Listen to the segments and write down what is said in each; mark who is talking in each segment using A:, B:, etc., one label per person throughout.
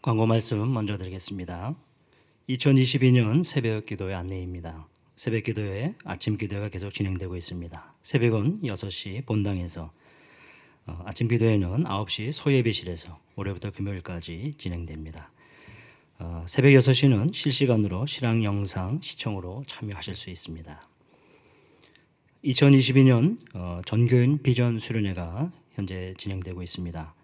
A: 광고 말씀 먼저 드리겠습니다. 2022년 새벽 기도의 안내입니다. 새벽 기도회 아침 기도회가 계속 진행되고 있습니다. 새벽은 6시 본당에서 아침 기도회는 9시 소예배실에서 올해부터 금요일까지 진행됩니다. 새벽 6시는 실시간으로 실황 영상 시청으로 참여하실 수 있습니다. 2022년 전교인 비전 수련회가 현재 진행되고 있습니다.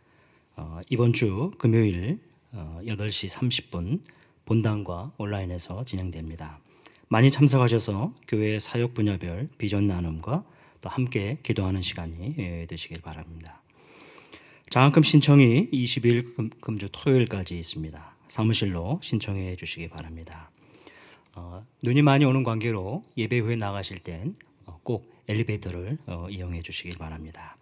A: 이번 주 금요일 8시 30분 본당과 온라인에서 진행됩니다. 많이 참석하셔서 교회 사역 분야별 비전 나눔과 또 함께 기도하는 시간이 되시길 바랍니다. 장학금 신청이 20일 금주 토요일까지 있습니다. 사무실로 신청해 주시기 바랍니다. 눈이 많이 오는 관계로 예배 후에 나가실 땐 꼭 엘리베이터를 이용해 주시기 바랍니다.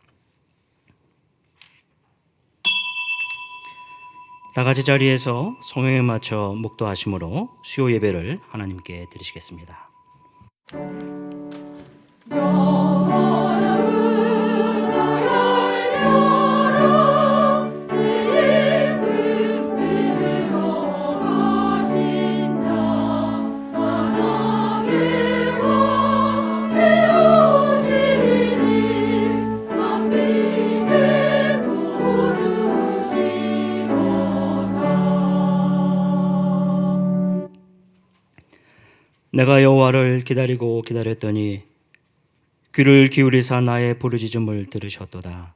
A: 다 같이 자리에서 성경에 맞춰 묵도하심으로 수요 예배를 하나님께 드리시겠습니다. 내가 여호와를 기다리고 기다렸더니 귀를 기울이사 나의 부르짖음을 들으셨도다.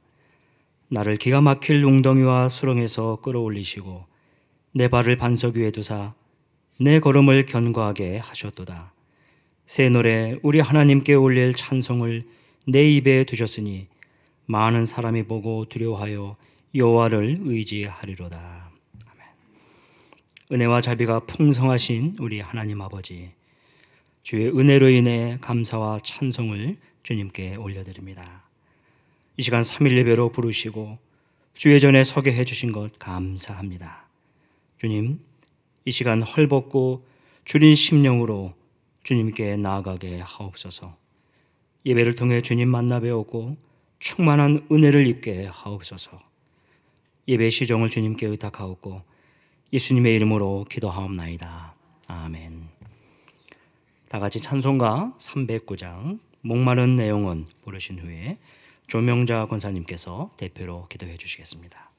A: 나를 기가 막힐 웅덩이와 수렁에서 끌어올리시고 내 발을 반석 위에 두사 내 걸음을 견고하게 하셨도다. 새 노래 우리 하나님께 올릴 찬송을 내 입에 두셨으니 많은 사람이 보고 두려워하여 여호와를 의지하리로다. 아멘. 은혜와 자비가 풍성하신 우리 하나님 아버지, 주의 은혜로 인해 감사와 찬송을 주님께 올려드립니다. 이 시간 3일 예배로 부르시고 주의 전에 서게 해주신 것 감사합니다. 주님, 이 시간 헐벗고 주린 심령으로 주님께 나아가게 하옵소서. 예배를 통해 주님 만나 배웠고 충만한 은혜를 입게 하옵소서. 예배 시종을 주님께 의탁하옵고 예수님의 이름으로 기도하옵나이다. 아멘. 다 같이 찬송가 309장 목마른 내용은 부르신 후에 조명자 권사님께서 대표로 기도해 주시겠습니다.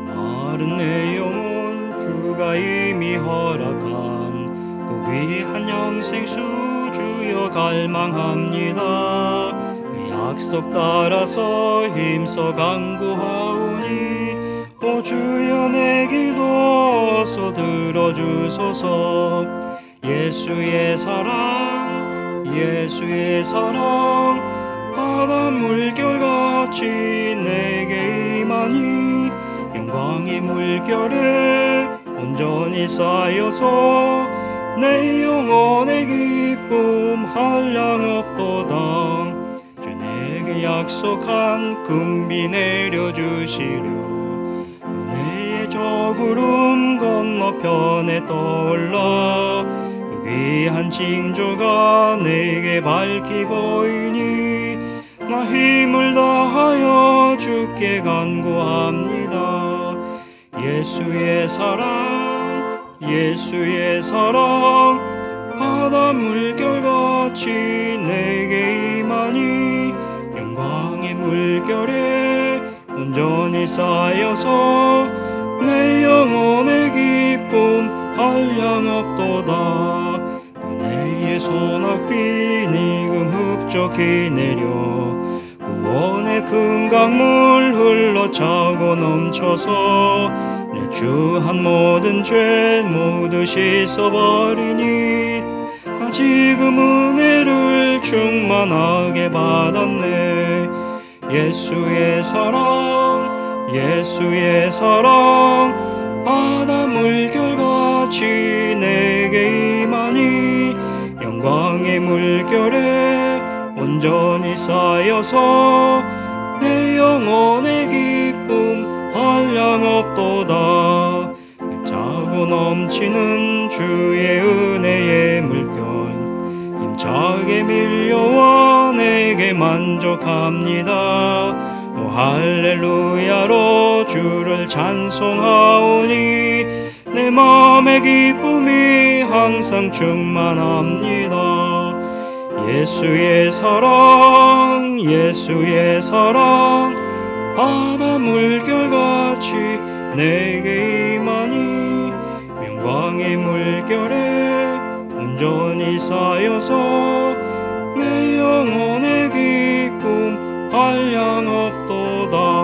A: 마른 내용은 주가 이미 허락한 그 귀한 영생수 주여 갈망합니다. 약속 따라서 힘써 간구하오니 오 주여 내 기도 어서 들어주소서. 예수의 사랑 바다 물결같이 내게 임하니 영광의 물결에 온전히 쌓여서 내 영혼의 기쁨 한량없도다. 약속한 금비 내려주시려 은혜의 저 구름 건너편에 떠올라 그 귀한 징조가 내게 밝히 보이니 나 힘을 다하여 주께 간구합니다. 예수의 사랑 바다 물결같이 내게 임하니 영광의 물결에 온전히 쌓여서 내 영혼의 기쁨 한량없도다. 은혜의 소낙비 니금 흡족히 내려 구원의 큰 강물 흘러차고 넘쳐서 내 주한 모든 죄 모두 씻어버리니 나 지금 은혜를 충만하게 받았네. 예수의 사랑 바다 물결같이 내게 임하니 영광의 물결에 온전히 쌓여서 내 영혼의 기쁨 한량없도다. 차고 넘치는 주의 은혜의 물결
B: 자에게 밀려와 내게 만족합니다. 오 할렐루야로 주를 찬송하오니 내 마음의 기쁨이 항상 충만합니다. 예수의 사랑 예수의 사랑 바다 물결같이 내게 임하니 영광의 물결에 온전히 쌓여서 내 영혼의 기쁨 한량 없도다.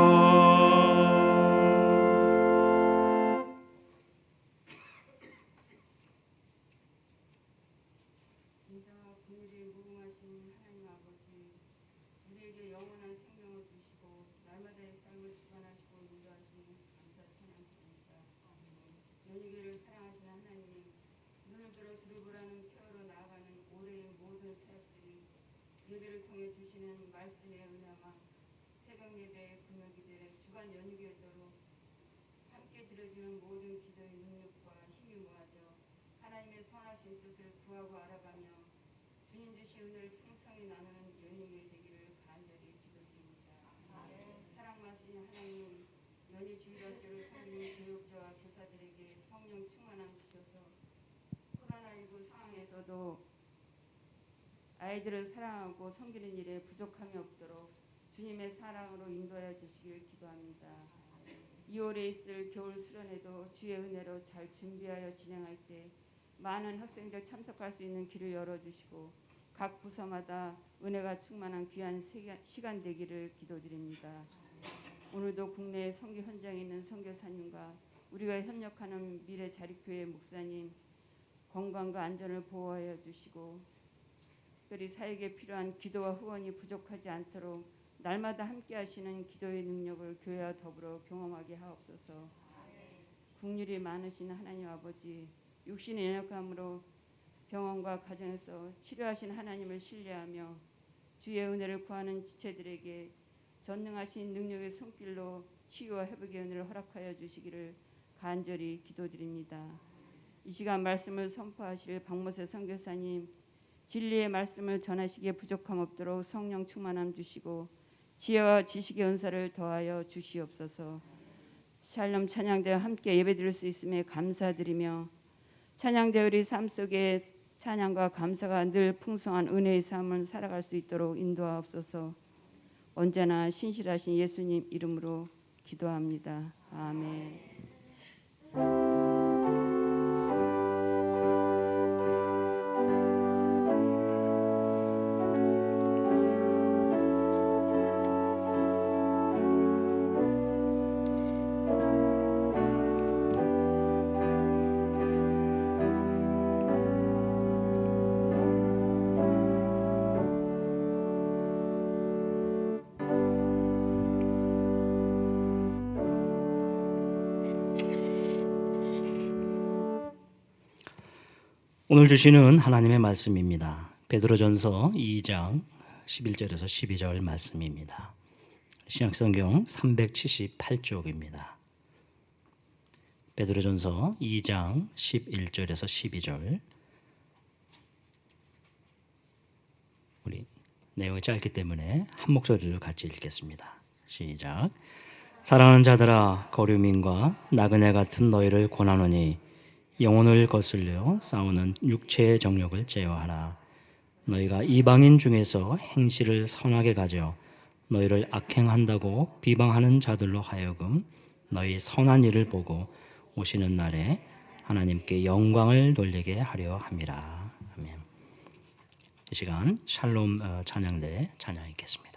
C: 아이들을 사랑하고 섬기는 일에 부족함이 없도록 주님의 사랑으로 인도하여 주시길 기도합니다. 2월에 있을 겨울 수련회도 주의 은혜로 잘 준비하여 진행할 때 많은 학생들 참석할 수 있는 길을 열어주시고 각 부서마다 은혜가 충만한 귀한 시간 되기를 기도드립니다. 오늘도 국내 선교 현장에 있는 선교사님과 우리가 협력하는 미래 자립교회 목사님 건강과 안전을 보호하여 주시고 특별히 사역에 필요한 기도와 후원이 부족하지 않도록 날마다 함께 하시는 기도의 능력을 교회와 더불어 경험하게 하옵소서. 국률이 많으신 하나님 아버지, 육신의 연약함으로 병원과 가정에서 치료하신 하나님을 신뢰하며 주의 은혜를 구하는 지체들에게 전능하신 능력의 손길로 치유와 회복의 은혜를 허락하여 주시기를 간절히 기도드립니다. 이 시간 말씀을 선포하실 박모세 선교사님, 진리의 말씀을 전하시기에 부족함 없도록 성령 충만함 주시고 지혜와 지식의 은사를 더하여 주시옵소서. 샬롬 찬양대와 함께 예배드릴 수 있음에 감사드리며 찬양대 우리 삶 속에 찬양과 감사가 늘 풍성한 은혜의 삶을 살아갈 수 있도록 인도하옵소서. 언제나 신실하신 예수님 이름으로 기도합니다. 아멘.
A: 오늘 주시는 하나님의 말씀입니다. 베드로전서 2장 11절에서 12절 말씀입니다. 신약성경 378쪽입니다. 베드로전서 2장 11절에서 12절. 우리 내용이 짧기 때문에 한 목소리를 같이 읽겠습니다. 시작. 사랑하는 자들아, 거류민과 나그네 같은 너희를 권하노니 영혼을 거슬려 싸우는 육체의 정욕을 제어하라. 너희가 이방인 중에서 행실을 선하게 가져 너희를 악행한다고 비방하는 자들로 하여금 너희 선한 일을 보고 오시는 날에 하나님께 영광을 돌리게 하려 함이라. 아멘. 이 시간 샬롬 찬양대 찬양하겠습니다.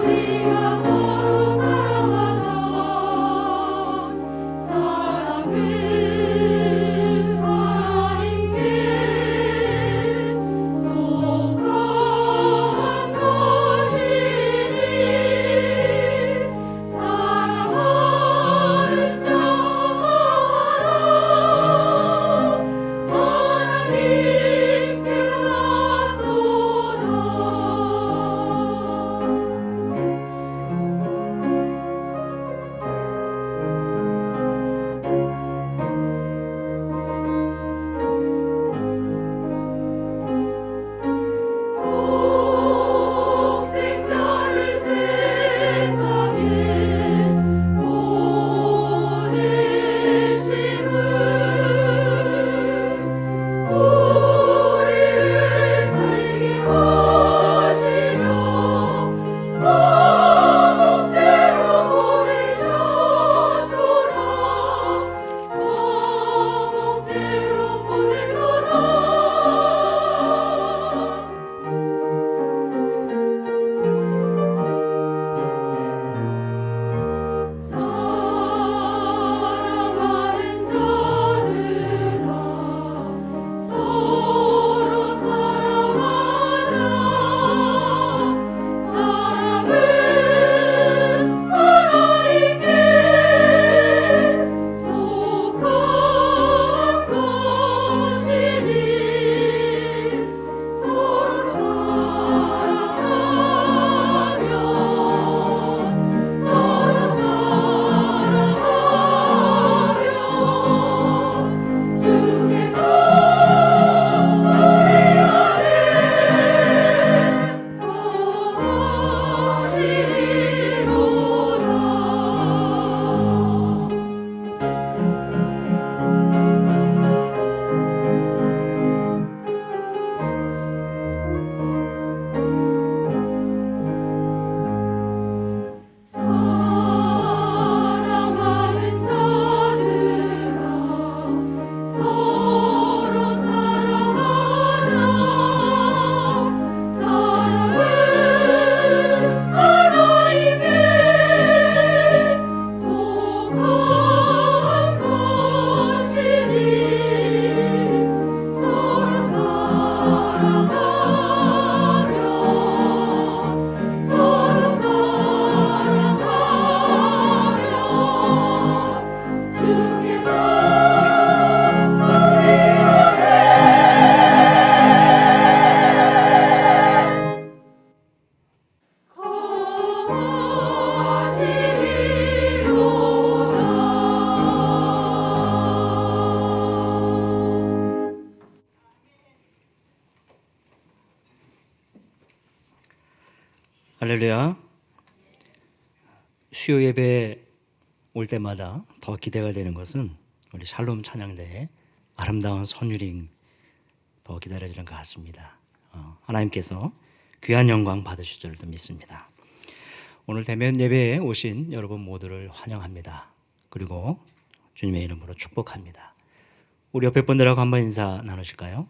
D: 우리가 서로
A: 할렐루야. 수요 예배 올 때마다 더 기대가 되는 것은 우리 샬롬 찬양대의 아름다운 선율이 더 기다려지는 것 같습니다. 하나님께서 귀한 영광 받으실 줄도 믿습니다. 오늘 대면 예배에 오신 여러분 모두를 환영합니다. 그리고 주님의 이름으로 축복합니다. 우리 옆에 분들하고 한번 인사 나누실까요?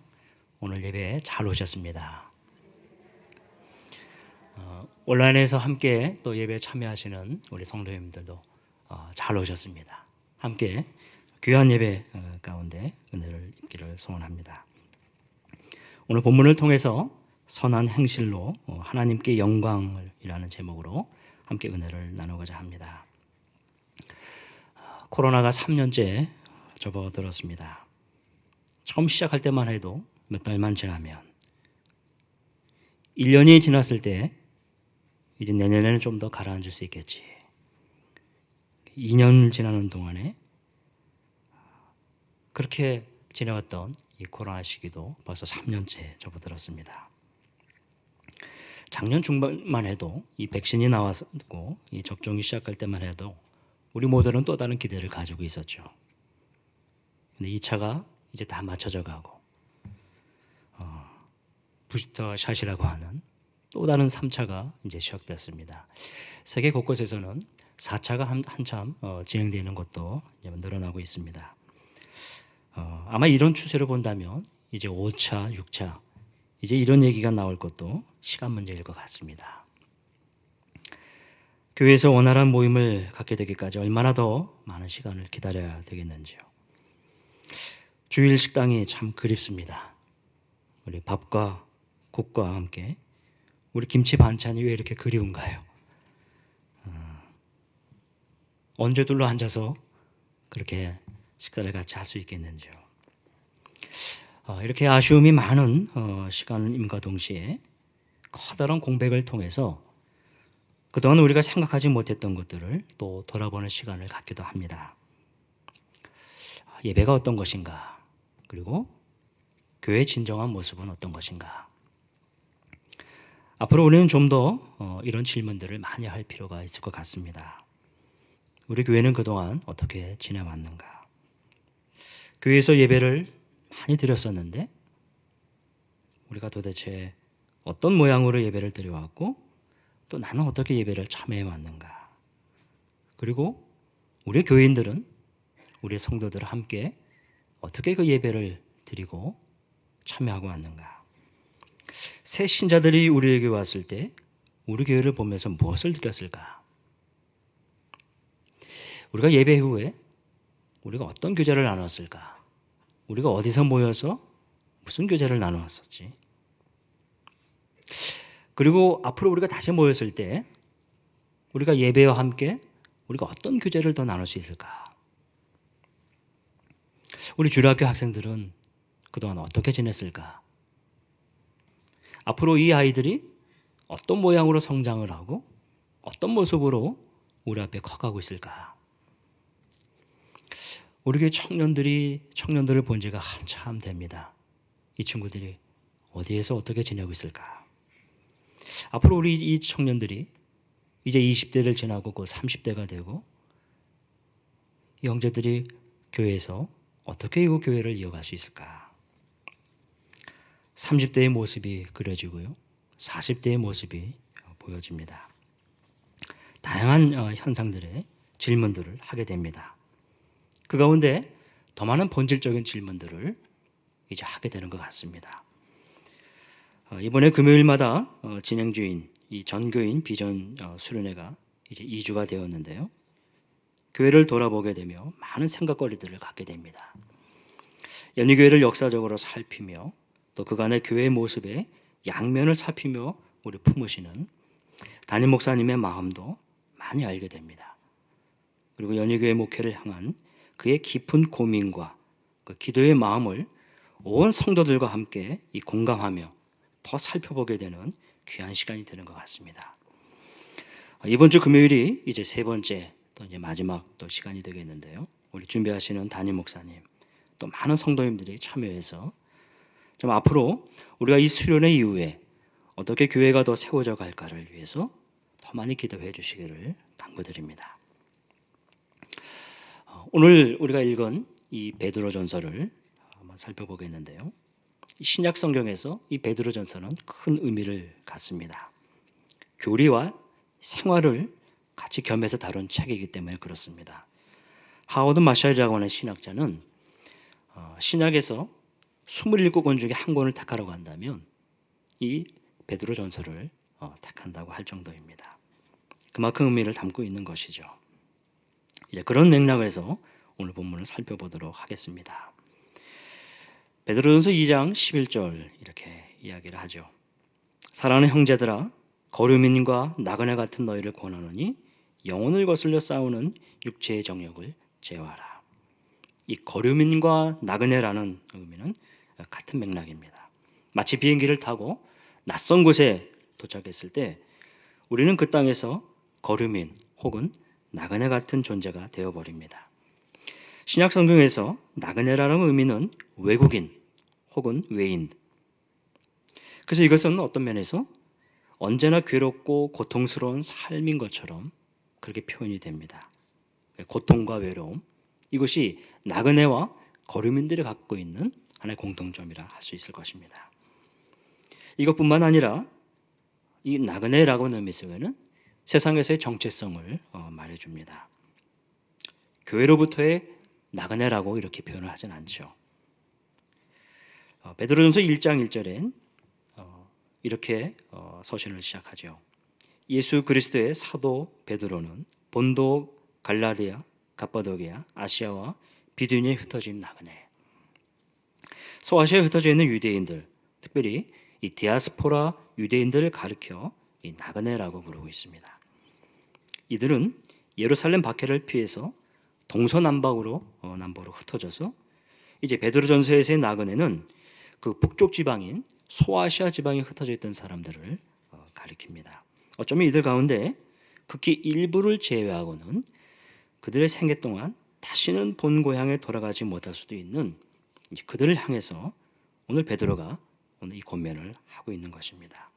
A: 오늘 예배에 잘 오셨습니다. 온라인에서 함께 또 예배에 참여하시는 우리 성도님들도 잘 오셨습니다. 함께 귀한 예배 가운데 은혜를 입기를 소원합니다. 오늘 본문을 통해서 선한 행실로 하나님께 영광을이라는 제목으로 함께 은혜를 나누고자 합니다. 코로나가 3년째 접어들었습니다. 처음 시작할 때만 해도 몇 달만 지나면 1년이 지났을 때 이제 내년에는 좀 더 가라앉을 수 있겠지. 2년 지나는 동안에 그렇게 지나갔던 이 코로나 시기도 벌써 3년째 접어들었습니다. 작년 중반만 해도 이 백신이 나왔고 이 접종이 시작할 때만 해도 우리 모두는 또 다른 기대를 가지고 있었죠. 근데 2차가 이제 다 맞춰져 가고 부스터 샷이라고 하는 또 다른 3차가 이제 시작됐습니다. 세계 곳곳에서는 4차가 한참 진행되는 것도 이제 늘어나고 있습니다. 아마 이런 추세를 본다면 이제 5차, 6차 이제 이런 얘기가 나올 것도 시간 문제일 것 같습니다. 교회에서 원활한 모임을 갖게 되기까지 얼마나 더 많은 시간을 기다려야 되겠는지요. 주일 식당이 참 그립습니다. 우리 밥과 국과 함께 우리 김치 반찬이 왜 이렇게 그리운가요? 언제 둘러 앉아서 그렇게 식사를 같이 할 수 있겠는지요. 이렇게 아쉬움이 많은 시간임과 동시에 커다란 공백을 통해서 그동안 우리가 생각하지 못했던 것들을 또 돌아보는 시간을 갖기도 합니다. 예배가 어떤 것인가? 그리고 교회의 진정한 모습은 어떤 것인가? 앞으로 우리는 좀 더 이런 질문들을 많이 할 필요가 있을 것 같습니다. 우리 교회는 그동안 어떻게 지내왔는가? 교회에서 예배를 많이 드렸었는데 우리가 도대체 어떤 모양으로 예배를 드려왔고 또 나는 어떻게 예배를 참여해왔는가? 그리고 우리 교인들은 우리 성도들 함께 어떻게 그 예배를 드리고 참여하고 왔는가? 새 신자들이 우리에게 왔을 때 우리 교회를 보면서 무엇을 느꼈을까? 우리가 예배 후에 우리가 어떤 교제를 나눴을까? 우리가 어디서 모여서 무슨 교제를 나누었었지? 그리고 앞으로 우리가 다시 모였을 때 우리가 예배와 함께 우리가 어떤 교제를 더 나눌 수 있을까? 우리 주일학교 학생들은 그동안 어떻게 지냈을까? 앞으로 이 아이들이 어떤 모양으로 성장을 하고 어떤 모습으로 우리 앞에 커가고 있을까? 우리 교회 청년들을 본 지가 한참 됩니다. 이 친구들이 어디에서 어떻게 지내고 있을까? 앞으로 우리 이 청년들이 이제 20대를 지나고 곧 30대가 되고 이 형제들이 교회에서 어떻게 이 교회를 이어갈 수 있을까? 30대의 모습이 그려지고요. 40대의 모습이 보여집니다. 다양한 현상들의 질문들을 하게 됩니다. 그 가운데 더 많은 본질적인 질문들을 이제 하게 되는 것 같습니다. 이번에 금요일마다 진행 중인 이 전교인 비전 수련회가 이제 2주가 되었는데요. 교회를 돌아보게 되며 많은 생각거리들을 갖게 됩니다. 연희교회를 역사적으로 살피며 또 그간의 교회의 모습의 양면을 살피며 우리 품으시는 담임 목사님의 마음도 많이 알게 됩니다. 그리고 연희교회 목회를 향한 그의 깊은 고민과 그 기도의 마음을 온 성도들과 함께 이 공감하며 더 살펴보게 되는 귀한 시간이 되는 것 같습니다. 이번 주 금요일이 이제 세 번째 또 이제 마지막 또 시간이 되겠는데요. 우리 준비하시는 담임 목사님 또 많은 성도님들이 참여해서 좀 앞으로 우리가 이 수련회 이후에 어떻게 교회가 더 세워져 갈까를 위해서 더 많이 기도해 주시기를 당부드립니다. 오늘 우리가 읽은 이 베드로전서를 한번 살펴보겠는데요. 신약 성경에서 이 베드로전서는 큰 의미를 갖습니다. 교리와 생활을 같이 겸해서 다룬 책이기 때문에 그렇습니다. 하워드 마샬이라고 하는 신학자는 신약에서 27권 중에 한 권을 택하라고 한다면 이 베드로전서를 택한다고 할 정도입니다. 그만큼 의미를 담고 있는 것이죠. 이제 그런 맥락에서 오늘 본문을 살펴보도록 하겠습니다. 베드로전서 2장 11절 이렇게 이야기를 하죠. 사랑하는 형제들아, 거류민과 나그네 같은 너희를 권하노니 영혼을 거슬려 싸우는 육체의 정욕을 제어하라. 이 거류민과 나그네라는 의미는 같은 맥락입니다. 마치 비행기를 타고 낯선 곳에 도착했을 때 우리는 그 땅에서 거류민 혹은 나그네 같은 존재가 되어버립니다. 신약 성경에서 나그네라는 의미는 외국인 혹은 외인. 그래서 이것은 어떤 면에서 언제나 괴롭고 고통스러운 삶인 것처럼 그렇게 표현이 됩니다. 고통과 외로움, 이것이 나그네와 거류민들이 갖고 있는 하나의 공통점이라 할 수 있을 것입니다. 이것뿐만 아니라 이 나그네라고 하는 의미 속에는 세상에서의 정체성을 말해줍니다. 교회로부터의 나그네라고 이렇게 표현을 하진 않죠. 베드로전서 1장 1절엔 이렇게 서신을 시작하죠. 예수 그리스도의 사도 베드로는 본도, 갈라디아, 갑바도기아, 아시아와 비두니에 흩어진 나그네. 소아시아에 흩어져 있는 유대인들, 특별히 이 디아스포라 유대인들을 가리켜 이 나그네라고 부르고 있습니다. 이들은 예루살렘 박해를 피해서 동서남북으로 남북으로 흩어져서 이제 베드로전서에서의 나그네는 그 북쪽 지방인 소아시아 지방에 흩어져 있던 사람들을 가리킵니다. 어쩌면 이들 가운데 극히 일부를 제외하고는 그들의 생애 동안 다시는 본 고향에 돌아가지 못할 수도 있는 그들을 향해서 오늘 베드로가 오늘 이 권면을 하고 있는 것입니다.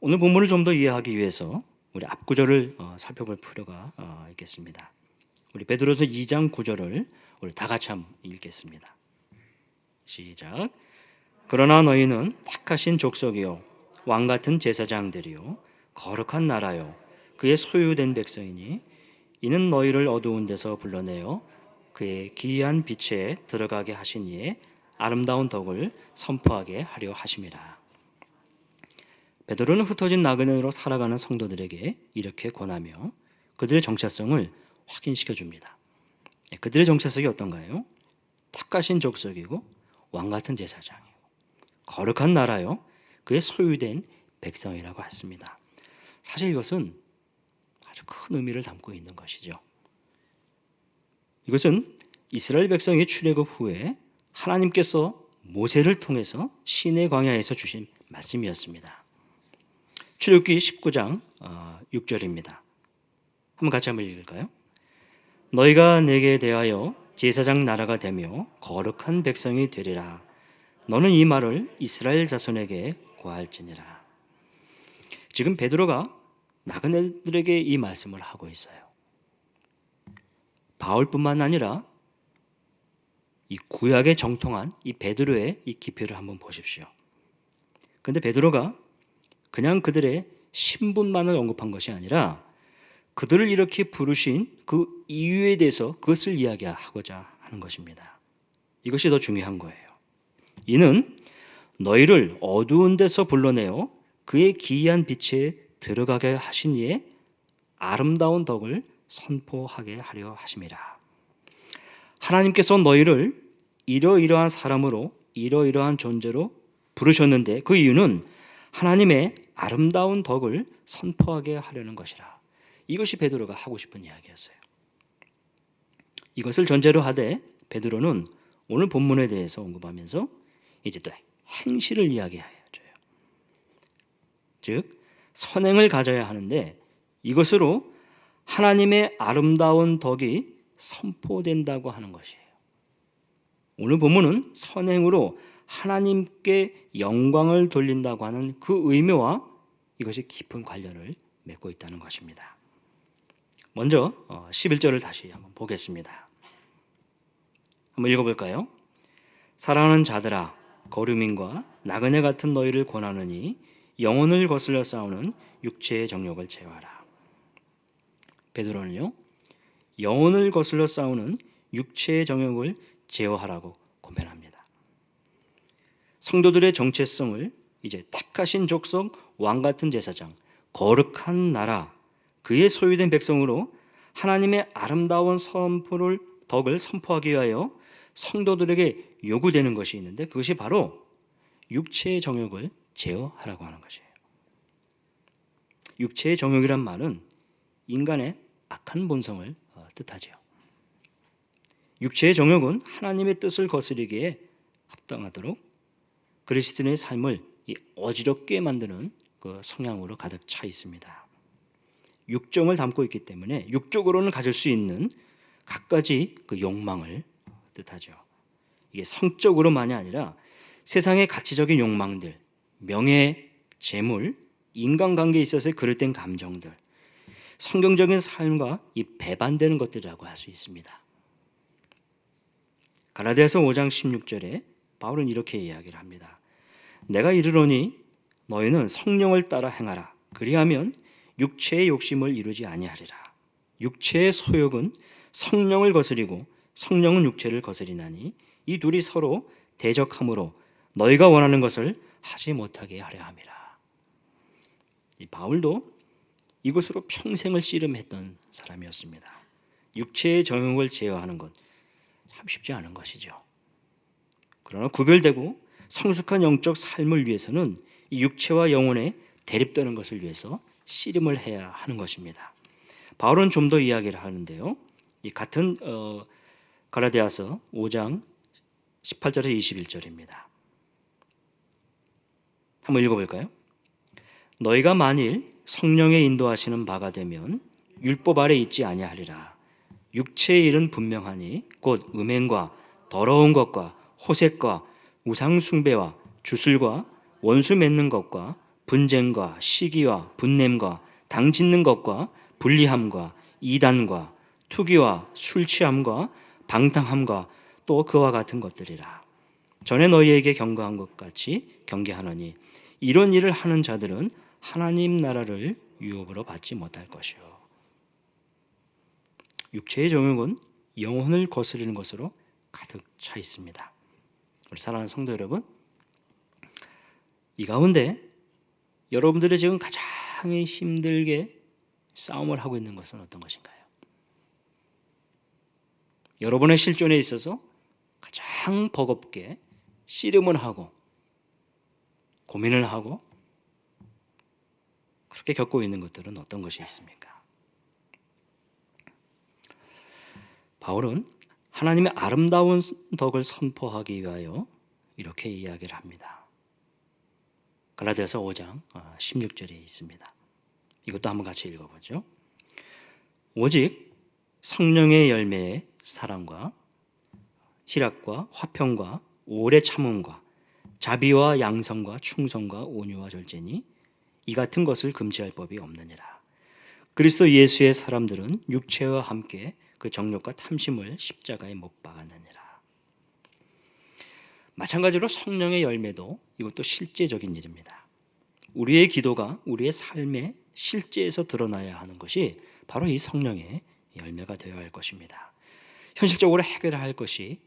A: 오늘 본문을 좀 더 이해하기 위해서 우리 앞구절을 살펴볼 필요가 있겠습니다. 우리 베드로서 2장 9절을 우리 다 같이 한번 읽겠습니다. 시작. 그러나 너희는 택하신 족속이요 왕 같은 제사장들이요 거룩한 나라요 그의 소유된 백성이니 이는 너희를 어두운 데서 불러내어 그의 기이한 빛에 들어가게 하신 이의 아름다운 덕을 선포하게 하려 하심이라. 베드로는 흩어진 나그네로 살아가는 성도들에게 이렇게 권하며 그들의 정체성을 확인시켜 줍니다. 그들의 정체성이 어떤가요? 택하신 족속이고 왕 같은 제사장이고 거룩한 나라요 그의 소유된 백성이라고 했습니다. 사실 이것은 아주 큰 의미를 담고 있는 것이죠. 이것은 이스라엘 백성이 출애굽 후에 하나님께서 모세를 통해서 시내 광야에서 주신 말씀이었습니다. 출애굽기 19장 6절입니다. 한번 같이 한번 읽을까요? 너희가 내게 대하여 제사장 나라가 되며 거룩한 백성이 되리라. 너는 이 말을 이스라엘 자손에게 고할지니라. 지금 베드로가 나그네들에게 이 말씀을 하고 있어요. 바울뿐만 아니라 이 구약에 정통한 이 베드로의 이 기표를 한번 보십시오. 그런데 베드로가 그냥 그들의 신분만을 언급한 것이 아니라 그들을 이렇게 부르신 그 이유에 대해서 그것을 이야기하고자 하는 것입니다. 이것이 더 중요한 거예요. 이는 너희를 어두운 데서 불러내어 그의 기이한 빛에 들어가게 하신 이의 아름다운 덕을 선포하게 하려 하심이라. 하나님께서 너희를 이러이러한 사람으로 이러이러한 존재로 부르셨는데 그 이유는 하나님의 아름다운 덕을 선포하게 하려는 것이라. 이것이 베드로가 하고 싶은 이야기였어요. 이것을 전제로 하되 베드로는 오늘 본문에 대해서 언급하면서 이제 또 행실을 이야기해줘요. 즉 선행을 가져야 하는데 이것으로 하나님의 아름다운 덕이 선포된다고 하는 것이에요. 오늘 본문은 선행으로 하나님께 영광을 돌린다고 하는 그 의미와 이것이 깊은 관련을 맺고 있다는 것입니다. 먼저 11절을 다시 한번 보겠습니다. 한번 읽어볼까요? 사랑하는 자들아, 거류민과 나그네 같은 너희를 권하느니 영혼을 거슬러 싸우는 육체의 정욕을 제어하라. 베드로는요, 영혼을 거슬러 싸우는 육체의 정욕을 제어하라고 권면합니다. 성도들의 정체성을 이제 택하신 족속, 왕 같은 제사장, 거룩한 나라, 그의 소유된 백성으로 하나님의 아름다운 덕을 선포하기 위하여 성도들에게 요구되는 것이 있는데, 그것이 바로 육체의 정욕을 제어하라고 하는 것이에요. 육체의 정욕이란 말은 인간의 악한 본성을 뜻하죠. 육체의 정욕은 하나님의 뜻을 거스르기에 합당하도록 그리스도인의 삶을 어지럽게 만드는 그 성향으로 가득 차 있습니다. 육정을 담고 있기 때문에 육적으로는 가질 수 있는 갖가지 그 욕망을 뜻하죠. 이게 성적으로만이 아니라 세상의 가치적인 욕망들, 명예, 재물, 인간관계에 있어서의 그릇된 감정들, 성경적인 삶과 이 배반되는 것들이라고 할 수 있습니다. 갈라디아서 5장 16절에 바울은 이렇게 이야기를 합니다. 내가 이르노니 너희는 성령을 따라 행하라. 그리하면 육체의 욕심을 이루지 아니하리라. 육체의 소욕은 성령을 거스리고 성령은 육체를 거스리나니 이 둘이 서로 대적함으로 너희가 원하는 것을 하지 못하게 하려 함이라. 이 바울도 이것으로 평생을 씨름했던 사람이었습니다. 육체의 정욕을 제어하는 것 참 쉽지 않은 것이죠. 그러나 구별되고 성숙한 영적 삶을 위해서는 이 육체와 영혼의 대립되는 것을 위해서 씨름을 해야 하는 것입니다. 바울은 좀 더 이야기를 하는데요. 이 같은 갈라디아서 5장 18절에서 21절입니다. 한번 읽어볼까요? 너희가 만일 성령의 인도하시는 바가 되면 율법 아래 있지 아니하리라. 육체의 일은 분명하니 곧 음행과 더러운 것과 호색과 우상 숭배와 주술과 원수 맺는 것과 분쟁과 시기와 분냄과 당 짓는 것과 불리함과 이단과 투기와 술 취함과 방탕함과 또 그와 같은 것들이라. 전에 너희에게 경고한 것 같이 경계하노니 이런 일을 하는 자들은 하나님 나라를 유업으로 받지 못할 것이요. 육체의 정욕은 영혼을 거스르는 것으로 가득 차 있습니다. 우리 사랑하는 성도 여러분, 이 가운데 여러분들이 지금 가장 힘들게 싸움을 하고 있는 것은 어떤 것인가요? 여러분의 실존에 있어서 가장 버겁게 씨름을 하고 고민을 하고 그렇게 겪고 있는 것들은 어떤 것이 있습니까? 바울은 하나님의 아름다운 덕을 선포하기 위하여 이렇게 이야기를 합니다. 갈라디아서 5장 16절에 있습니다. 이것도 한번 같이 읽어보죠. 오직 성령의 열매의 사랑과 희락과 화평과 오래 참음과 자비와 양성과 충성과 온유와 절제니 이 같은 것을 금지할 법이 없느니라. 그리스도 예수의 사람들은 육체와 함께 그 정욕과 탐심을 십자가에 못 박았느니라. 마찬가지로 성령의 열매도 이것도 실제적인 일입니다. 우리의 기도가 우리의 삶의 실제에서 드러나야 하는 것이 바로 이 성령의 열매가 되어야 할 것입니다. 현실적으로 해결해야 할 것이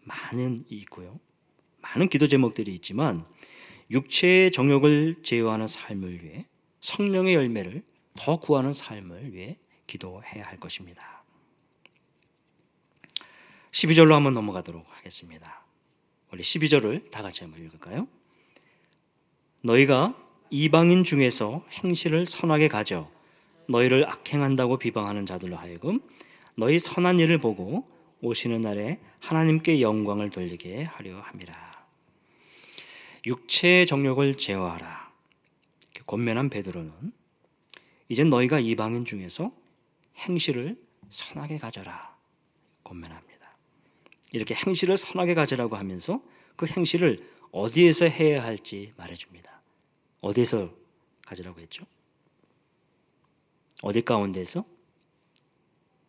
A: 많은 있고요. 많은 기도 제목들이 있지만 육체의 정욕을 제어하는 삶을 위해 성령의 열매를 더 구하는 삶을 위해 기도해야 할 것입니다. 12절로 한번 넘어가도록 하겠습니다. 우리 12절을 다 같이 한번 읽을까요? 너희가 이방인 중에서 행실을 선하게 가져 너희를 악행한다고 비방하는 자들로 하여금 너희 선한 일을 보고 오시는 날에 하나님께 영광을 돌리게 하려 함이라. 육체의 정욕을 제어하라. 권면한 베드로는 이제 너희가 이방인 중에서 행실을 선하게 가져라 권면합니다. 이렇게 행실을 선하게 가지라고 하면서 그 행실을 어디에서 해야 할지 말해줍니다. 어디에서 가지라고 했죠? 어디 가운데서?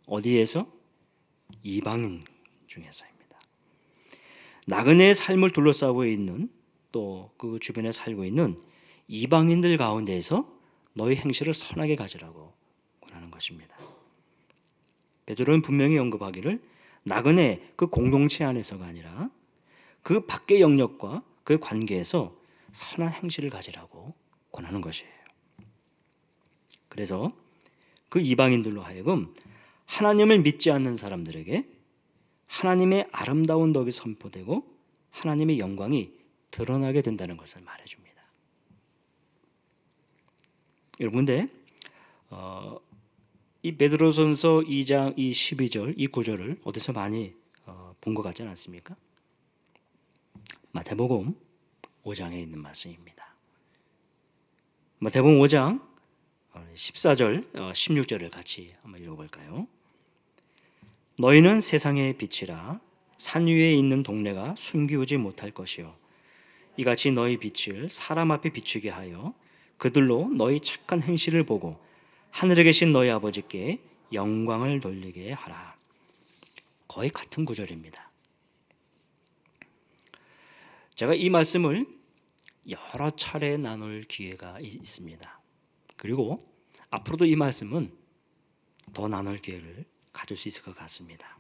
A: 어디에서? 이방인 중에서입니다. 나그네의 삶을 둘러싸고 있는 또 그 주변에 살고 있는 이방인들 가운데에서 너희 행실을 선하게 가지라고 권하는 것입니다. 베드로는 분명히 언급하기를 나그네 그 공동체 안에서가 아니라 그 밖의 영역과 그 관계에서 선한 행실을 가지라고 권하는 것이에요. 그래서 그 이방인들로 하여금 하나님을 믿지 않는 사람들에게 하나님의 아름다운 덕이 선포되고 하나님의 영광이 드러나게 된다는 것을 말해줍니다. 여러분, 근데 이 베드로전서 2장 이 12절 이 구절을 어디서 많이 본 것 같지 않습니까? 마태복음 5장에 있는 말씀입니다. 마태복음 5장 14절 16절을 같이 한번 읽어볼까요? 너희는 세상의 빛이라 산 위에 있는 동네가 숨기우지 못할 것이요 이같이 너희 빛을 사람 앞에 비추게 하여 그들로 너희 착한 행실을 보고 하늘에 계신 너희 아버지께 영광을 돌리게 하라. 거의 같은 구절입니다. 제가 이 말씀을 여러 차례 나눌 기회가 있습니다. 그리고 앞으로도 이 말씀은 더 나눌 기회를 가질 수 있을 것 같습니다.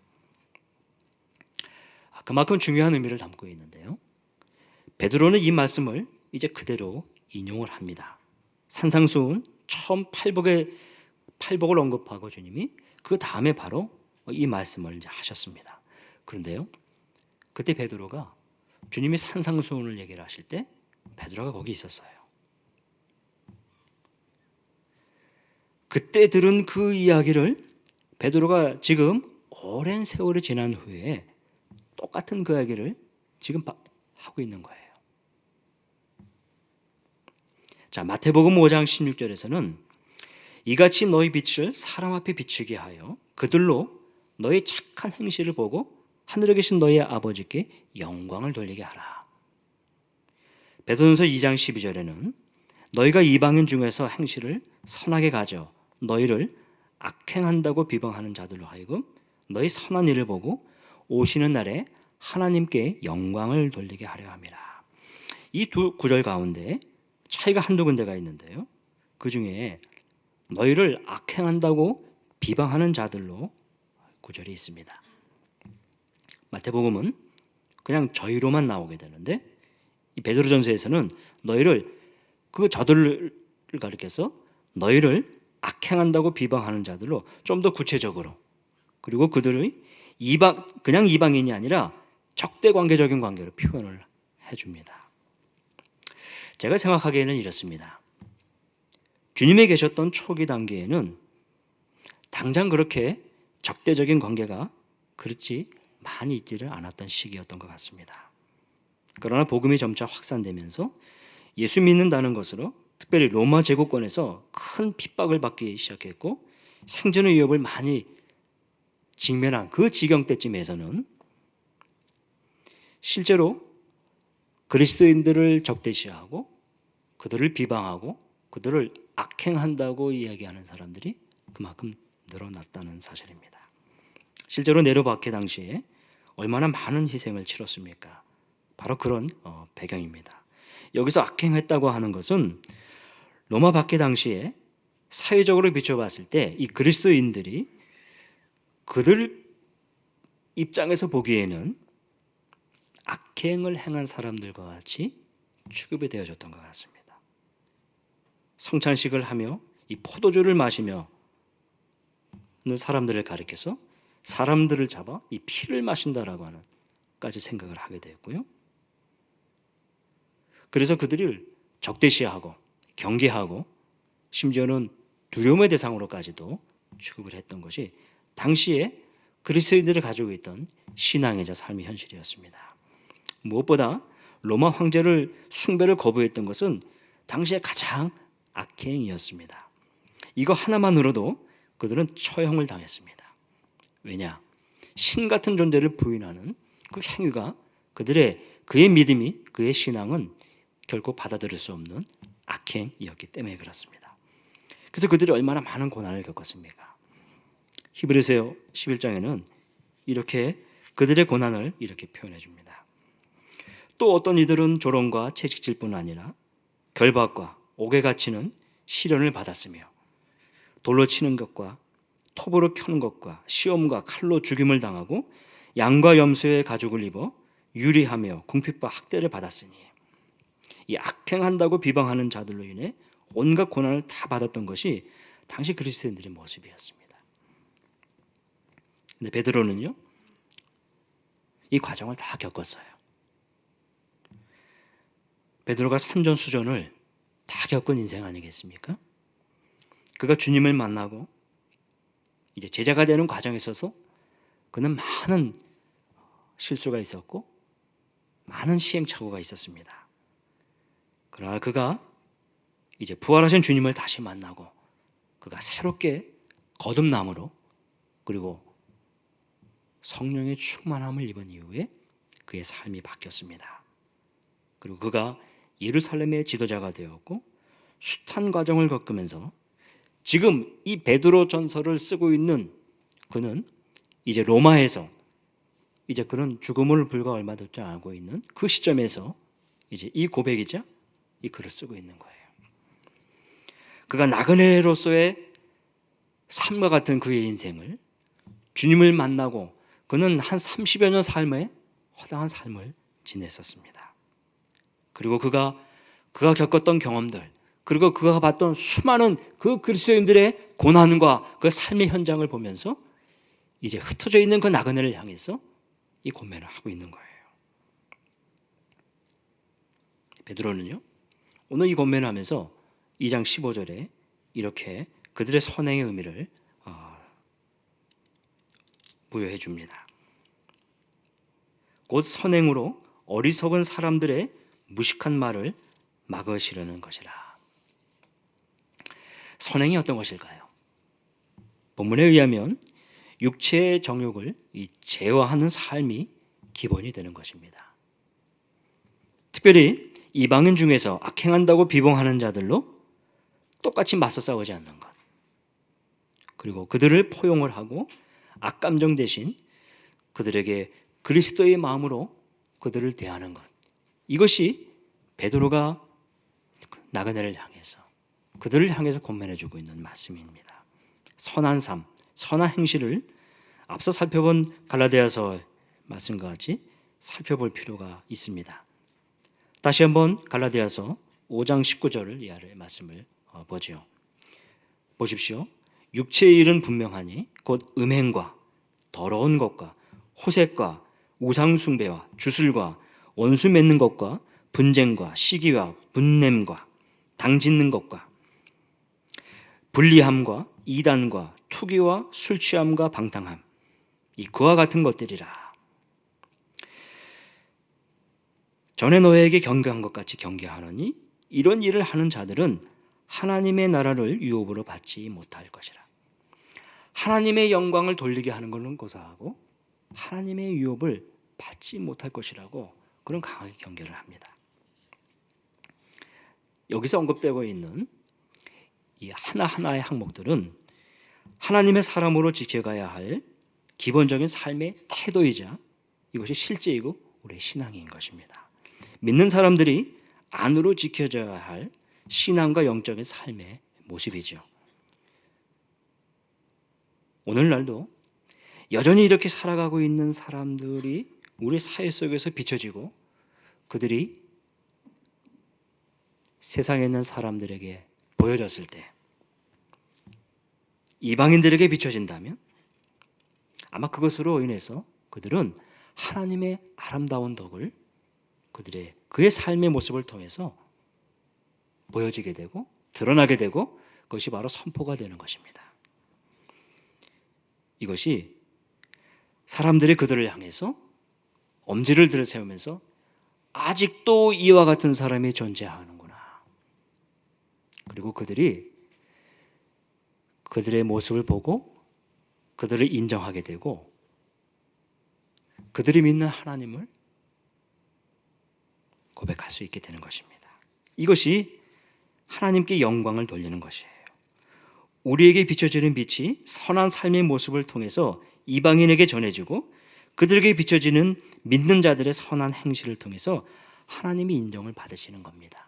A: 그만큼 중요한 의미를 담고 있는데요. 베드로는 이 말씀을 이제 그대로 인용을 합니다. 산상수훈 처음 팔복을 언급하고 주님이 그 다음에 바로 이 말씀을 이제 하셨습니다. 그런데요, 그때 베드로가 주님이 산상수훈을 얘기를 하실 때 베드로가 거기 있었어요. 그때 들은 그 이야기를 베드로가 지금 오랜 세월이 지난 후에 똑같은 그 이야기를 지금 하고 있는 거예요. 자, 마태복음 5장 16절에서는 이같이 너희 빛을 사람 앞에 비추게 하여 그들로 너희 착한 행실을 보고 하늘에 계신 너희 아버지께 영광을 돌리게 하라. 베드로전서 2장 12절에는 너희가 이방인 중에서 행실을 선하게 가져 너희를 악행한다고 비방하는 자들로 하여금 너희 선한 일을 보고 오시는 날에 하나님께 영광을 돌리게 하려 함이라. 이 두 구절 가운데 차이가 한두 군데가 있는데요. 그 중에 너희를 악행한다고 비방하는 자들로 구절이 있습니다. 마태복음은 그냥 저희로만 나오게 되는데 이 베드로전서에서는 너희를 그 저들을 가리켜서 너희를 악행한다고 비방하는 자들로 좀 더 구체적으로, 그리고 그들의 그냥 이방인이 아니라 적대 관계적인 관계로 표현을 해줍니다. 제가 생각하기에는 이렇습니다. 주님이 계셨던 초기 단계에는 당장 그렇게 적대적인 관계가 그렇지 많이 있지를 않았던 시기였던 것 같습니다. 그러나 복음이 점차 확산되면서 예수 믿는다는 것으로 특별히 로마 제국권에서 큰 핍박을 받기 시작했고 생존의 위협을 많이 직면한 그 지경 때쯤에서는 실제로 그리스도인들을 적대시하고 그들을 비방하고 그들을 악행한다고 이야기하는 사람들이 그만큼 늘어났다는 사실입니다. 실제로 네로 박해 당시에 얼마나 많은 희생을 치렀습니까? 바로 그런 배경입니다. 여기서 악행했다고 하는 것은 로마 박해 당시에 사회적으로 비춰봤을 때 이 그리스도인들이 그들 입장에서 보기에는 악행을 행한 사람들과 같이 취급이 되어졌던 것 같습니다. 성찬식을 하며 이 포도주를 마시며 사람들을 가리켜서 사람들을 잡아 이 피를 마신다라고 하는 까지 생각을 하게 되었고요. 그래서 그들을 적대시하고 경계하고 심지어는 두려움의 대상으로까지도 취급을 했던 것이 당시에 그리스도인들이 가지고 있던 신앙이자 삶의 현실이었습니다. 무엇보다 로마 황제를 숭배를 거부했던 것은 당시에 가장 악행이었습니다. 이거 하나만으로도 그들은 처형을 당했습니다. 왜냐? 신 같은 존재를 부인하는 그 행위가 그들의 그의 믿음이, 그의 신앙은 결코 받아들일 수 없는 악행이었기 때문에 그렇습니다. 그래서 그들이 얼마나 많은 고난을 겪었습니까? 히브리서 11장에는 이렇게 그들의 고난을 이렇게 표현해 줍니다. 또 어떤 이들은 조롱과 채찍질뿐 아니라 결박과 옥에 갇히는 시련을 받았으며 돌로 치는 것과 톱으로 켜는 것과 시험과 칼로 죽임을 당하고 양과 염소의 가죽을 입어 유리하며 궁핍과 학대를 받았으니 이 악행한다고 비방하는 자들로 인해 온갖 고난을 다 받았던 것이 당시 그리스도인들의 모습이었습니다. 근데 베드로는요, 이 과정을 다 겪었어요. 베드로가 산전수전을 다 겪은 인생 아니겠습니까? 그가 주님을 만나고 이제 제자가 되는 과정에 있어서 그는 많은 실수가 있었고 많은 시행착오가 있었습니다. 그러나 그가 이제 부활하신 주님을 다시 만나고 그가 새롭게 거듭남으로 그리고 성령의 충만함을 입은 이후에 그의 삶이 바뀌었습니다. 그리고 그가 예루살렘의 지도자가 되었고 숱한 과정을 겪으면서 지금 이 베드로 전서를 쓰고 있는 그는 이제 로마에서 이제 그는 죽음을 불과 얼마 되지 않고 있는 그 시점에서 이제 이 고백이자 이 글을 쓰고 있는 거예요. 그가 나그네로서의 삶과 같은 그의 인생을 주님을 만나고 그는 한 30여 년 삶에 허당한 삶을 지냈었습니다. 그리고 그가 겪었던 경험들, 그리고 그가 봤던 수많은 그 그리스도인들의 고난과 그 삶의 현장을 보면서 이제 흩어져 있는 그 나그네를 향해서 이 고면을 하고 있는 거예요. 베드로는요, 오늘 이 고면을 하면서 2장 15절에 이렇게 그들의 선행의 의미를 부여해 줍니다. 곧 선행으로 어리석은 사람들의 무식한 말을 막으시려는 것이라. 선행이 어떤 것일까요? 본문에 의하면 육체의 정욕을 제어하는 삶이 기본이 되는 것입니다. 특별히 이방인 중에서 악행한다고 비방하는 자들로 똑같이 맞서 싸우지 않는 것, 그리고 그들을 포용을 하고 악감정 대신 그들에게 그리스도의 마음으로 그들을 대하는 것, 이것이 베드로가 나그네를 향해서 그들을 향해서 권면해주고 있는 말씀입니다. 선한 삶, 선한 행실을 앞서 살펴본 갈라디아서 말씀과 같이 살펴볼 필요가 있습니다. 다시 한번 갈라디아서 5장 19절을 이 아래 말씀을 보죠. 보십시오. 육체의 일은 분명하니 곧 음행과 더러운 것과 호색과 우상숭배와 주술과 원수 맺는 것과 분쟁과 시기와 분냄과 당짓는 것과 불리함과 이단과 투기와 술취함과 방탕함, 이 그와 같은 것들이라. 전에 너에게 경계한 것 같이 경계하노니 이런 일을 하는 자들은 하나님의 나라를 유업으로 받지 못할 것이라. 하나님의 영광을 돌리게 하는 것은 고사하고 하나님의 유업을 받지 못할 것이라고 그런 강하게 경계를 합니다. 여기서 언급되고 있는 이 하나하나의 항목들은 하나님의 사람으로 지켜가야 할 기본적인 삶의 태도이자 이것이 실제이고 우리의 신앙인 것입니다. 믿는 사람들이 안으로 지켜져야 할 신앙과 영적인 삶의 모습이죠. 오늘날도 여전히 이렇게 살아가고 있는 사람들이 우리 사회 속에서 비춰지고 그들이 세상에 있는 사람들에게 보여졌을 때 이방인들에게 비춰진다면 아마 그것으로 인해서 그들은 하나님의 아름다운 덕을 그의 삶의 모습을 통해서 보여지게 되고 드러나게 되고 그것이 바로 선포가 되는 것입니다. 이것이 사람들이 그들을 향해서 엄지를 들이세우면서 아직도 이와 같은 사람이 존재하는구나. 그리고 그들이 그들의 모습을 보고 그들을 인정하게 되고 그들이 믿는 하나님을 고백할 수 있게 되는 것입니다. 이것이 하나님께 영광을 돌리는 것이에요. 우리에게 비춰지는 빛이 선한 삶의 모습을 통해서 이방인에게 전해지고 그들에게 비춰지는 믿는 자들의 선한 행실을 통해서 하나님이 인정을 받으시는 겁니다.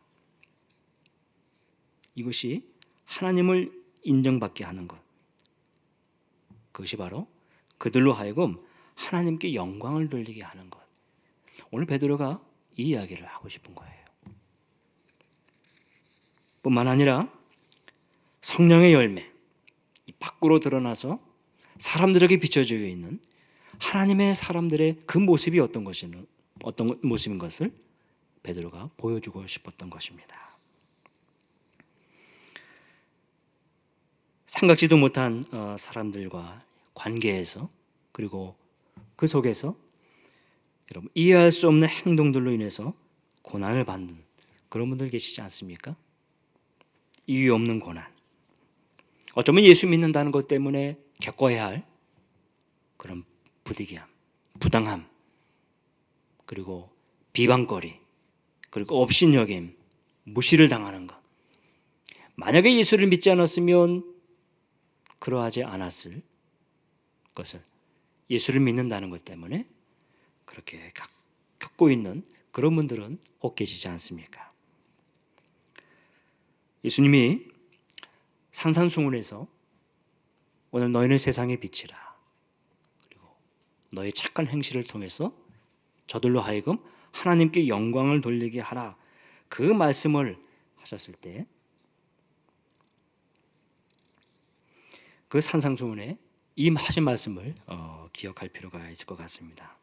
A: 이것이 하나님을 인정받게 하는 것. 그것이 바로 그들로 하여금 하나님께 영광을 돌리게 하는 것. 오늘 베드로가 이 이야기를 하고 싶은 거예요. 뿐만 아니라 성령의 열매, 밖으로 드러나서 사람들에게 비춰지고 있는 하나님의 사람들의 그 모습이 어떤 모습인 것을 베드로가 보여주고 싶었던 것입니다. 생각지도 못한 사람들과 관계에서 그리고 그 속에서 여러분 이해할 수 없는 행동들로 인해서 고난을 받는 그런 분들 계시지 않습니까? 이유 없는 고난. 어쩌면 예수 믿는다는 것 때문에 겪어야 할 그런 부득이함, 부당함, 그리고 비방거리, 그리고 업신여김, 무시를 당하는 것. 만약에 예수를 믿지 않았으면 그러하지 않았을 것을 예수를 믿는다는 것 때문에 그렇게 겪고 있는 그런 분들은 혹 계시지 않습니까? 예수님이 산산수훈에서 오늘 너희는 세상의 빛이라, 그리고 너희 착한 행실을 통해서 저들로 하여금 하나님께 영광을 돌리게 하라, 그 말씀을 하셨을 때 그 산상수훈에 이 하신 말씀을 기억할 필요가 있을 것 같습니다.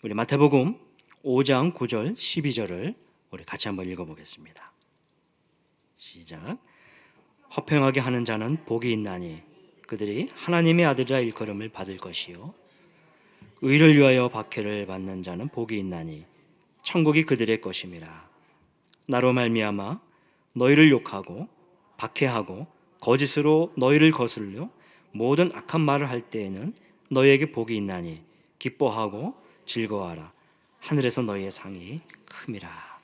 A: 우리 마태복음 5장 9절 12절을 우리 같이 한번 읽어보겠습니다. 시작. 화평하게 하는 자는 복이 있나니 그들이 하나님의 아들이라 일컬음을 받을 것이요 의를 위하여 박해를 받는 자는 복이 있나니 천국이 그들의 것임이라. 나로 말미암아 너희를 욕하고 박해하고 거짓으로 너희를 거슬려 모든 악한 말을 할 때에는 너희에게 복이 있나니 기뻐하고 즐거워하라. 하늘에서 너희의 상이 큼이라.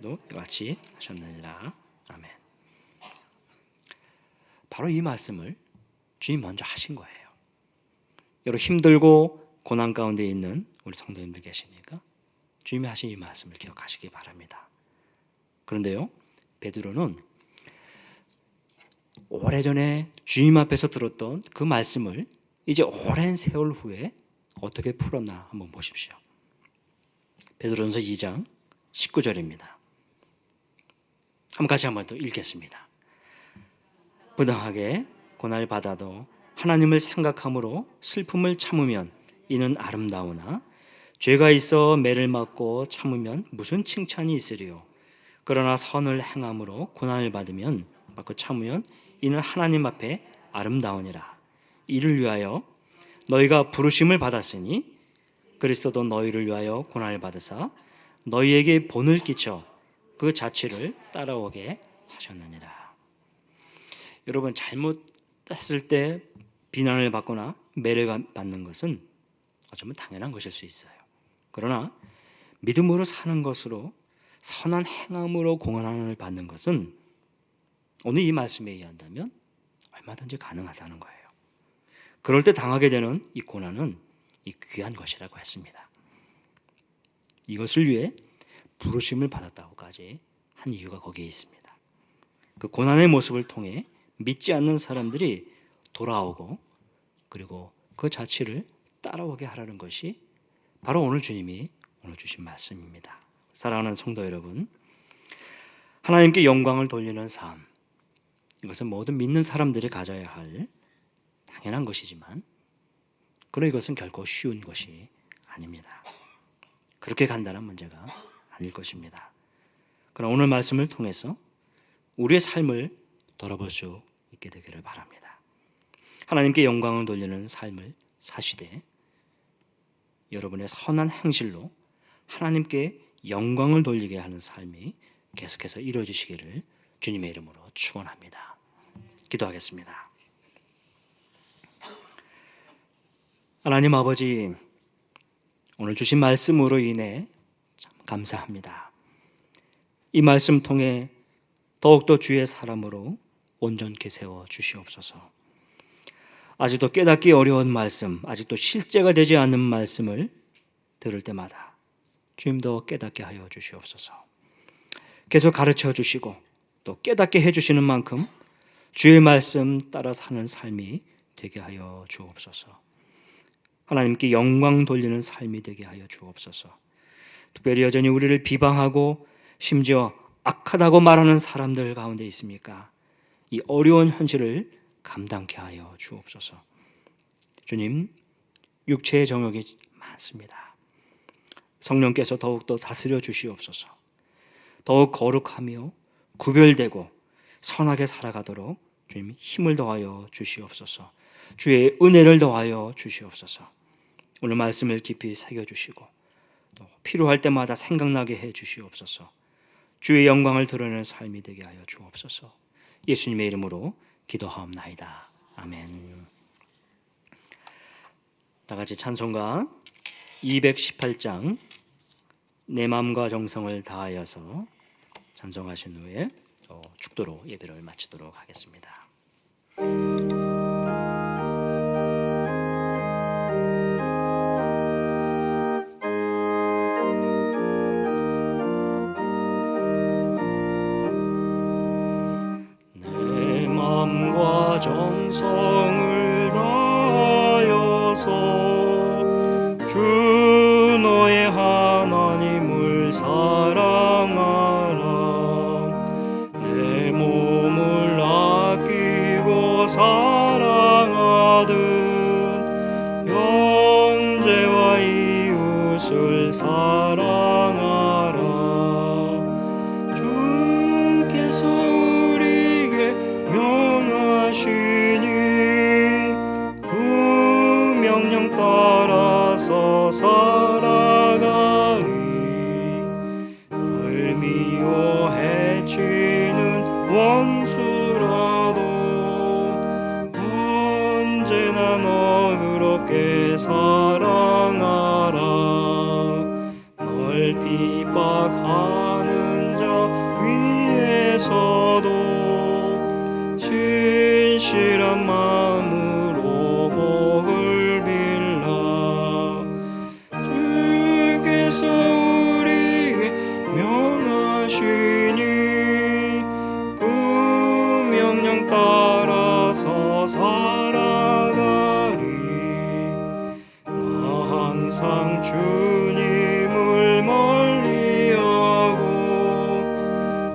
A: 도 같이 하셨느니라. 아멘. 바로 이 말씀을 주님 먼저 하신 거예요. 여러분 힘들고 고난 가운데 있는 우리 성도님들 계십니까? 주님이 하신 이 말씀을 기억하시기 바랍니다. 그런데요, 베드로는 오래전에 주님 앞에서 들었던 그 말씀을 이제 오랜 세월 후에 어떻게 풀었나 한번 보십시오. 베드로전서 2장 19절입니다. 같이 한번 더 읽겠습니다. 부당하게 고난을 받아도 하나님을 생각함으로 슬픔을 참으면 이는 아름다우나 죄가 있어 매를 맞고 참으면 무슨 칭찬이 있으리요. 그러나 선을 행함으로 고난을 받고 참으면 이는 하나님 앞에 아름다우니라. 이를 위하여 너희가 부르심을 받았으니 그리스도도 너희를 위하여 고난을 받으사 너희에게 본을 끼쳐 그 자취를 따라오게 하셨느니라. 여러분 잘못했을 때 비난을 받거나 매를 받는 것은 어쩌면 당연한 것일 수 있어요. 그러나 믿음으로 사는 것으로 선한 행함으로 고난을 받는 것은 오늘 이 말씀에 의한다면 얼마든지 가능하다는 거예요. 그럴 때 당하게 되는 이 고난은 이 귀한 것이라고 했습니다. 이것을 위해 부르심을 받았다고까지 한 이유가 거기에 있습니다. 그 고난의 모습을 통해 믿지 않는 사람들이 돌아오고 그리고 그 자취를 따라오게 하라는 것이 바로 오늘 주님이 오늘 주신 말씀입니다. 사랑하는 성도 여러분, 하나님께 영광을 돌리는 삶, 이것은 모든 믿는 사람들이 가져야 할 당연한 것이지만 그러나 이것은 결코 쉬운 것이 아닙니다. 그렇게 간단한 문제가 아닐 것입니다. 그러나 오늘 말씀을 통해서 우리의 삶을 돌아볼 수 있게 되기를 바랍니다. 하나님께 영광을 돌리는 삶을 사시되 여러분의 선한 행실로 하나님께 영광을 돌리게 하는 삶이 계속해서 이루어지시기를 주님의 이름으로 축원합니다. 기도하겠습니다. 하나님 아버지, 오늘 주신 말씀으로 인해 참 감사합니다. 이 말씀 통해 더욱더 주의 사람으로 온전케 세워 주시옵소서. 아직도 깨닫기 어려운 말씀, 아직도 실제가 되지 않는 말씀을 들을 때마다 주님도 깨닫게 하여 주시옵소서. 계속 가르쳐 주시고 또 깨닫게 해주시는 만큼 주의 말씀 따라 사는 삶이 되게 하여 주옵소서. 하나님께 영광 돌리는 삶이 되게 하여 주옵소서. 특별히 여전히 우리를 비방하고 심지어 악하다고 말하는 사람들 가운데 있습니까? 이 어려운 현실을 감당케 하여 주옵소서. 주님, 육체의 정욕이 많습니다. 성령께서 더욱더 다스려 주시옵소서. 더욱 거룩하며 구별되고 선하게 살아가도록 주님 힘을 더하여 주시옵소서. 주의 은혜를 더하여 주시옵소서. 오늘 말씀을 깊이 새겨주시고 또 필요할 때마다 생각나게 해 주시옵소서. 주의 영광을 드러내는 삶이 되게 하여 주옵소서. 예수님의 이름으로 기도하옵나이다. 아멘. 다 같이 찬송가 218장 내 마음과 정성을 다하여서 찬송하신 후에 축도로 예배를 마치도록 하겠습니다. 내 마음과 정성을 다하여서 주 너의 하나님을 사랑하라. 내 몸을 아끼고 사랑하듯 형제와 이웃을 사랑하라. 주께서 우리에게 명하시니 그 명령 따라서 살아가리. 널 미워해치는 원수라도 언제나 너그럽게 사랑하라. 널 핍박하는 자 위에서도 진실한 마음으로 복을 빌라. 주께서 우리에게 명하시니 그 명령 따라서 살아가리. 나 항상 주님을 멀리하고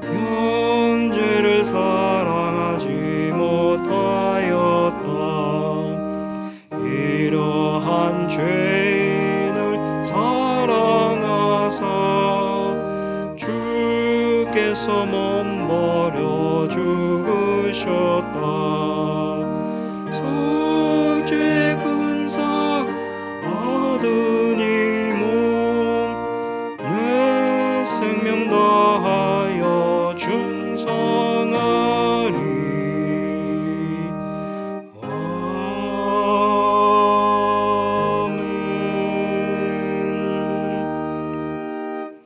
A: 형제를 사랑하지 못하였다. 이러한 죄인을 사랑하사 주께서 몸 버려 죽으셨다. 속죄 근사 받은 이 몸 내 생명 다하여 충성하리.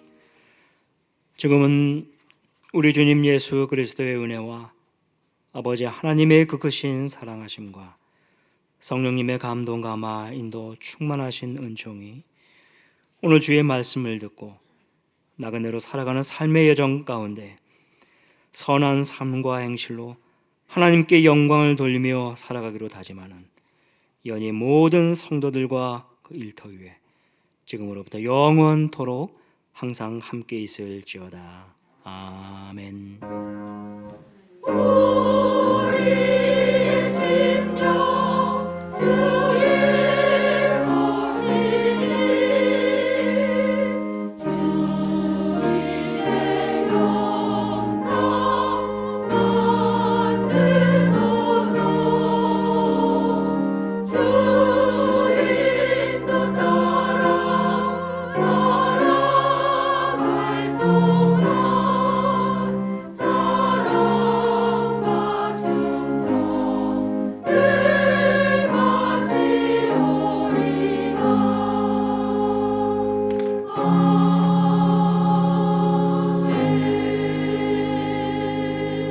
A: 아멘. 지금은 우리 주님 예수 그리스도의 은혜와 아버지 하나님의 그 크신 사랑하심과 성령님의 감동 감화 인도 충만하신 은총이 오늘 주의 말씀을 듣고 나그네로 살아가는 삶의 여정 가운데 선한 삶과 행실로 하나님께 영광을 돌리며 살아가기로 다짐하는 연희 모든 성도들과 그 일터 위에 지금으로부터 영원토록 항상 함께 있을지어다. 아멘.
D: 우리